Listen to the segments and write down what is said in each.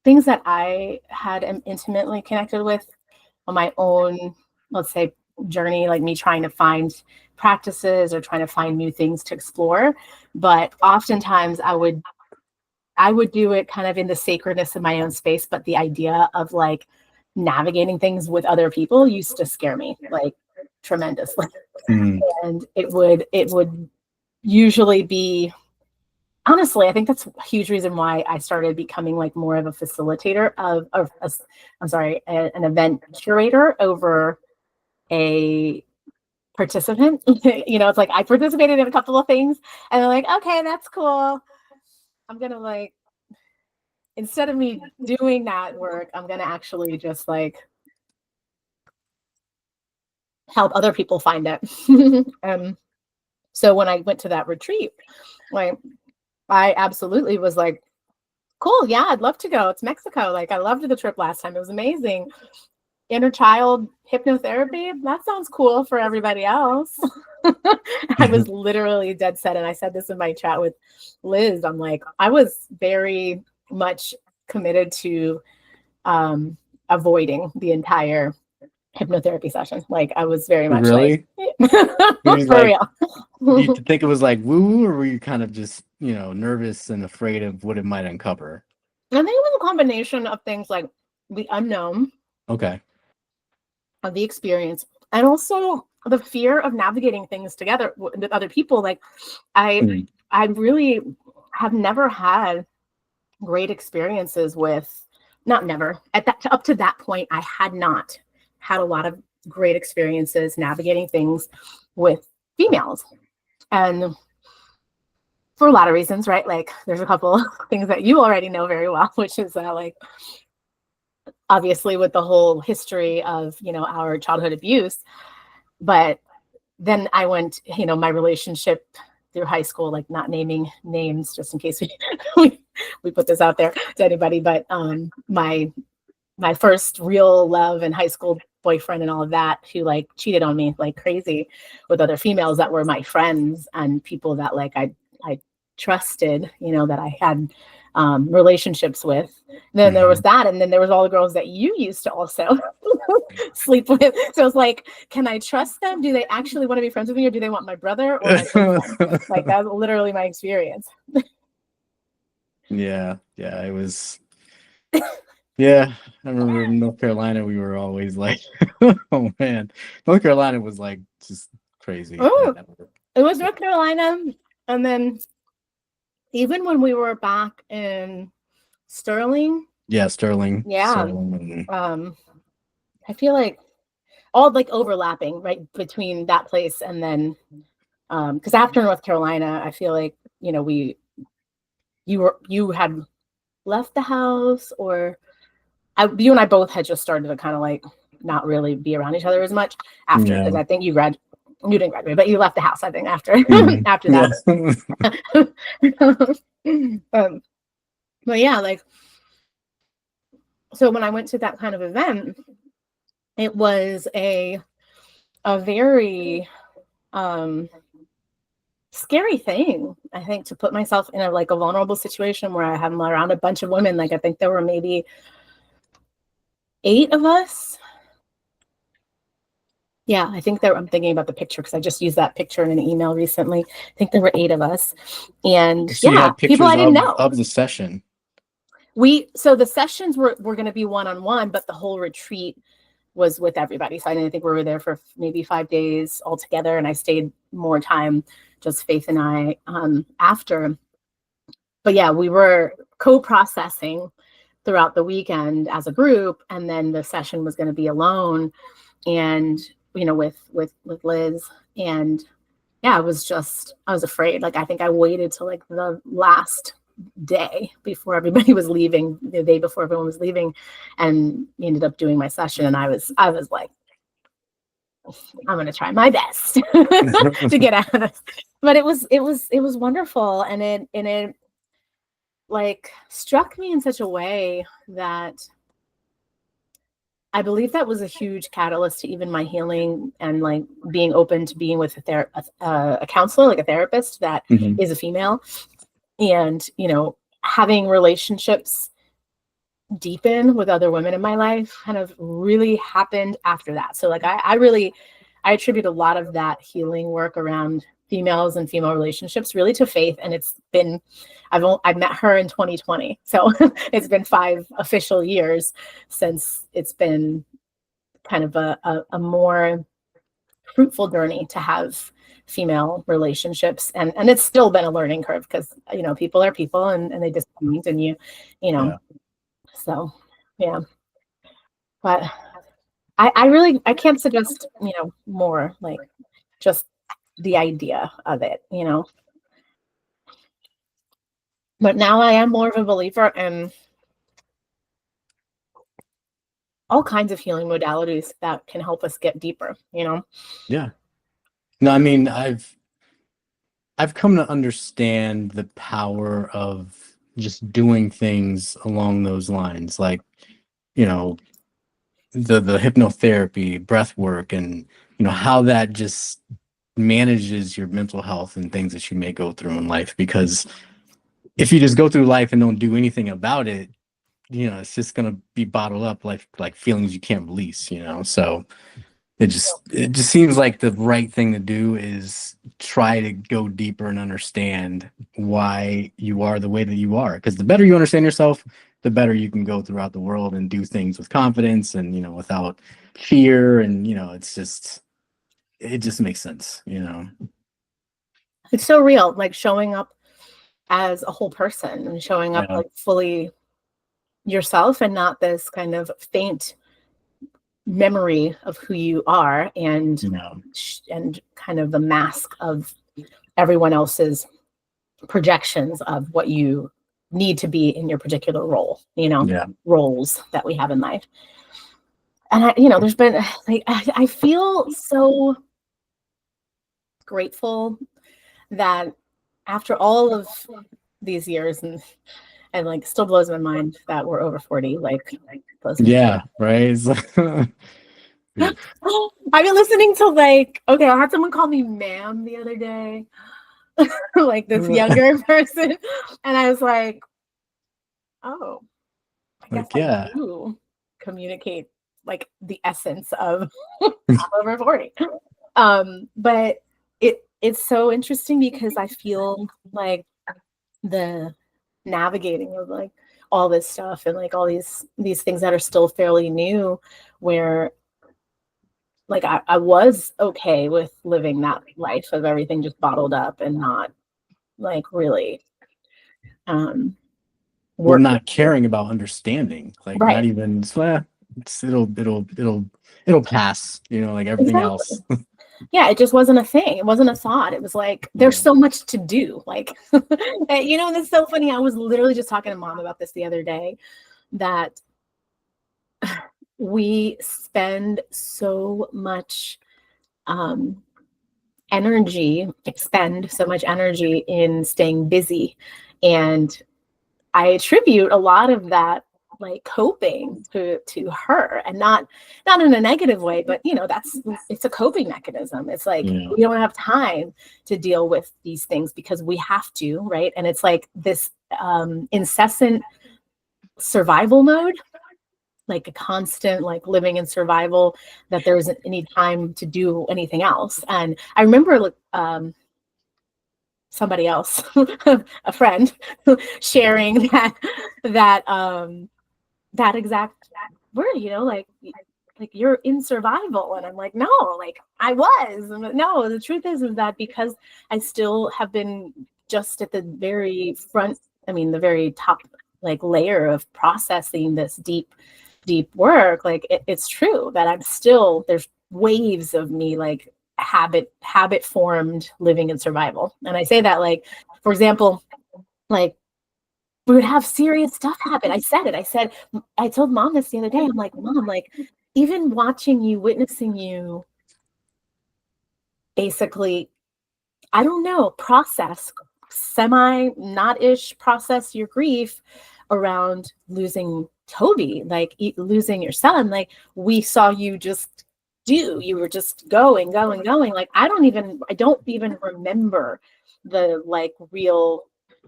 things that I had intimately connected with on my own, let's say, journey, like me trying to find practices or trying to find new things to explore. But oftentimes I would do it kind of in the sacredness of my own space, but the idea of like navigating things with other people used to scare me like tremendously. And it would usually be, honestly, I think that's a huge reason why I started becoming like more of a facilitator an event curator over a participant. It's like I participated in a couple of things and they're like, okay, that's cool. I'm going to like, instead of me doing that work, I'm going to actually just like help other people find it. So when I went to that retreat, like I absolutely was like, cool, yeah, I'd love to go. It's Mexico. Like I loved the trip last time. It was amazing. Inner child hypnotherapy, that sounds cool for everybody else. I was literally dead set, and I said this in my chat with Liz. I'm like, I was very much committed to avoiding the entire hypnotherapy session. Like I was very much really like, for real. Do you think it was like woo, or were you kind of just, nervous and afraid of what it might uncover? I think it was a combination of things like the unknown. Okay. Of the experience, and also the fear of navigating things together with other people. Like I really have never had great experiences with, not never, up to that point, I had not had a lot of great experiences navigating things with females. And for a lot of reasons, right? Like there's a couple things that you already know very well, which is that like, obviously with the whole history of, our childhood abuse. But then I went, my relationship through high school, like not naming names just in case we put this out there to anybody, but my first real love and high school boyfriend and all of that, who like cheated on me like crazy with other females that were my friends and people that like I trusted, that I had relationships with. Then there was that, and then there was all the girls that you used to also sleep with. So it's like, can I trust them? Do they actually want to be friends with me, or do they want my brother or my boyfriend? Like that's literally my experience. Yeah, it was. Yeah, I remember in North Carolina, we were always like, oh man, North Carolina was like just crazy. Oh, it was North Carolina, and then even when we were back in Sterling. Yeah, Sterling. Yeah. Sterling. I feel like all like overlapping right between that place and then because after North Carolina, I feel like, you had left the house, or you and I both had just started to kind of like not really be around each other as much after, because I think you didn't graduate, but you left the house, I think, after after that. But yeah, like, so when I went to that kind of event, it was a very scary thing, I think, to put myself in a vulnerable situation where I am around a bunch of women. Like I think there were maybe 8 of us. Yeah, I think I'm thinking about the picture because I just used that picture in an email recently. I think there were 8 of us, and so you had people I didn't know of the session. So the sessions were going to be one-on-one, but the whole retreat was with everybody. So I think we were there for maybe 5 days altogether, and I stayed more time, just Faith and I, after. But yeah, we were co-processing throughout the weekend as a group, and then the session was going to be alone, and with Liz. And yeah, I was afraid. Like I think I waited till like the last day before everybody was leaving, the day before everyone was leaving, and ended up doing my session. And I was like, I'm going to try my best to get out of this. But it was wonderful. And it like struck me in such a way that I believe that was a huge catalyst to even my healing, and like being open to being with a counselor, like a therapist that is a female. And, having relationships deepen with other women in my life kind of really happened after that. So like I attribute a lot of that healing work around females and female relationships really to Faith. And it's been, I met her in 2020. So it's been 5 official years since it's been kind of a more fruitful journey to have female relationships. And it's still been a learning curve because, you know, people are people and they disappoint and you know, Yeah. so yeah. But I can't suggest, you know, more like just the idea of it, you know. But now I am more of a believer in all kinds of healing modalities that can help us get deeper, you know. Yeah. No, I mean, I've come to understand the power of just doing things along those lines, like, you know, the hypnotherapy, breath work, and you know how that just manages your mental health and things that you may go through in life. Because if you just go through life and don't do anything about it, you know, it's just gonna be bottled up like feelings you can't release, you know. So it just seems like the right thing to do is try to go deeper and understand why you are the way that you are. Because the better you understand yourself, the better you can go throughout the world and do things with confidence and, you know, without fear. And, you know, it just makes sense, you know. It's so real, like showing up as a whole person and showing up Yeah. like fully yourself and not this kind of faint memory of who you are and kind of the mask of everyone else's projections of what you need to be in your particular role, you know, roles that we have in life. And I, you know, there's been like, I feel so grateful that after all of these years and like still blows my mind that we're over 40, like yeah, right. I've been listening to like, okay, I had someone call me ma'am the other day, like this younger person, and I was like, oh, I guess I do communicate like the essence of over 40. But it's so interesting because I feel like the navigating of like all this stuff and like all these things that are still fairly new, where like I was okay with living that life of everything just bottled up and not like really Well, not caring about understanding, like right. not even it'll pass, you know, like everything else. Yeah, it just wasn't a thing. It wasn't a thought. It was like there's so much to do. Like, you know, and it's so funny. I was literally just talking to Mom about this the other day, that we spend so much expend so much energy in staying busy. And I attribute a lot of that like coping to her, and not in a negative way, but you know, it's a coping mechanism. It's like we don't have time to deal with these things because we have to, right? And it's like this incessant survival mode, like a constant like living in survival, that there isn't any time to do anything else. And I remember somebody else, a friend, sharing that exact word, you know, like you're in survival. And I'm like, no, like I was. No, the truth is that because I still have been just at the very front, I mean, the very top like layer of processing this deep work, like it's true that I'm still, there's waves of me like habit formed living in survival. And I say that like, for example, like we would have serious stuff happen. I told Mom this the other day. I'm like, Mom, like even watching you, witnessing you basically, I don't know, process process your grief around losing Toby, like losing your son. Like we saw you just you were just going. Like I don't even remember the like real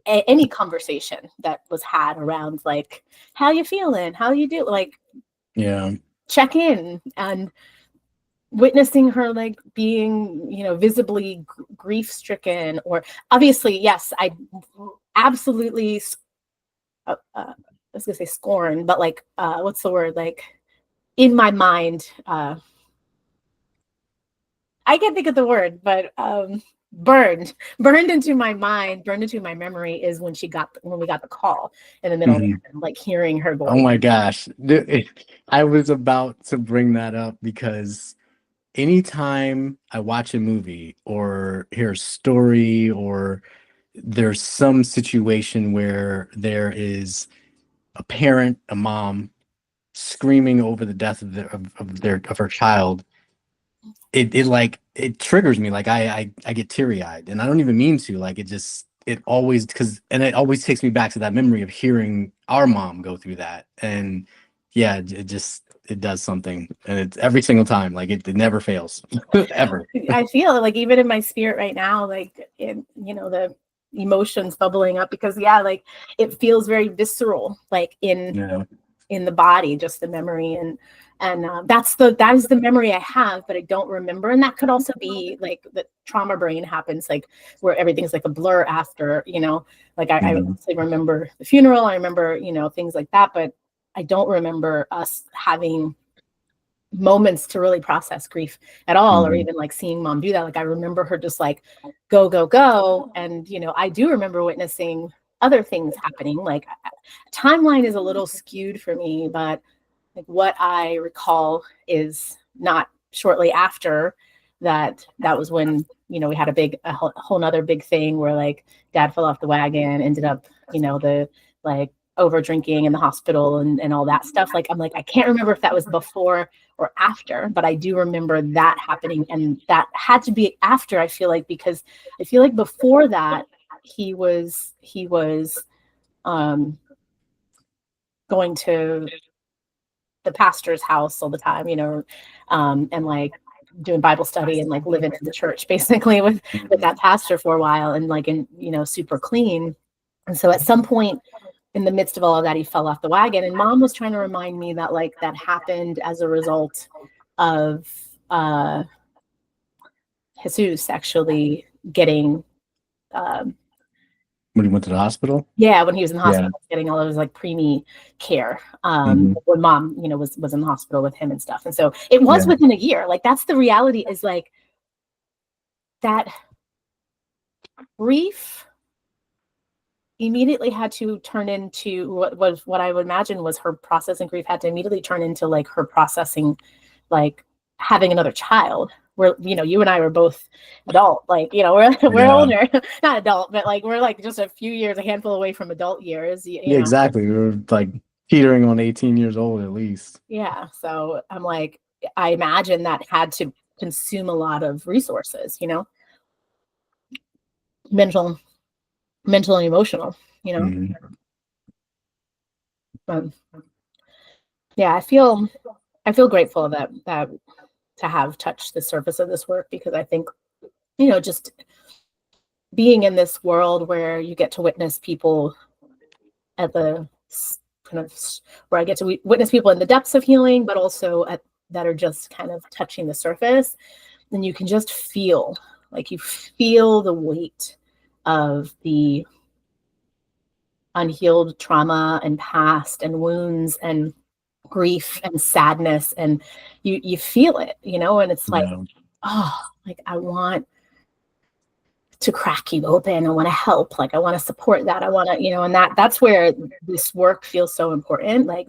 any conversation that was had around like, how you feeling, how you do, like, yeah, check in. And witnessing her like being, you know, visibly grief stricken, or obviously, yes, I absolutely I was gonna say scorn, but like what's the word, like in my mind, I can't think of the word, but burned into my mind, burned into my memory is when we got the call in the middle of the night, like hearing her voice. Oh my gosh. I was about to bring that up because anytime I watch a movie or hear a story, or there's some situation where there is a parent, a mom screaming over the death of her child, it triggers me. Like I get teary-eyed, and I don't even mean to. Like it always, and it always takes me back to that memory of hearing our mom go through that. And yeah, it does something, and it's every single time. Like it never fails. Ever. I feel like even in my spirit right now, like you know, the emotions bubbling up, because yeah, like it feels very visceral, like in the body, just the memory. And that is the memory I have, but I don't remember. And that could also be like the trauma brain happens, like where everything's like a blur after, you know, like I remember the funeral, I remember, you know, things like that, but I don't remember us having moments to really process grief at all, or even like seeing mom do that. Like I remember her just like go, go, go. And, you know, I do remember witnessing other things happening. Like timeline is a little skewed for me, but like what I recall is not shortly after that. That was when, you know, we had a whole nother big thing where like dad fell off the wagon, ended up, you know, the like over drinking in the hospital and all that stuff. Like, I'm like, I can't remember if that was before or after, but I do remember that happening. And that had to be after, I feel like, because I feel like before that, he was going to the pastor's house all the time, you know, and like doing Bible study and like living in the church basically with that pastor for a while, and like, and, you know, super clean. And so at some point in the midst of all of that, he fell off the wagon, and mom was trying to remind me that like that happened as a result of Jesus actually getting when he went to the hospital. Yeah, when he was in the hospital, getting all of his like preemie care. When mom, you know, was in the hospital with him and stuff. And so it was within a year. Like that's the reality, is like that grief immediately had to turn into what I would imagine was her processing grief had to immediately turn into like her processing, like having another child. Where, you know, you and I were both adult, like, you know, we're older, not adult, but like we're like just a few years, a handful away from adult years. You know? Exactly. We were like teetering on 18 years old at least. Yeah. So I'm like, I imagine that had to consume a lot of resources, you know, mental and emotional, you know. Yeah, I feel grateful that to have touched the surface of this work, because I think, you know, just being in this world where you get to witness people at the kind of where I get to witness people in the depths of healing, but also that are just kind of touching the surface, then you can just feel the weight of the unhealed trauma and past and wounds and grief and sadness, and you feel it, you know, and it's like, oh, like I want to crack you open, I want to help, like I want to support that, I want to, you know, and that's where this work feels so important. Like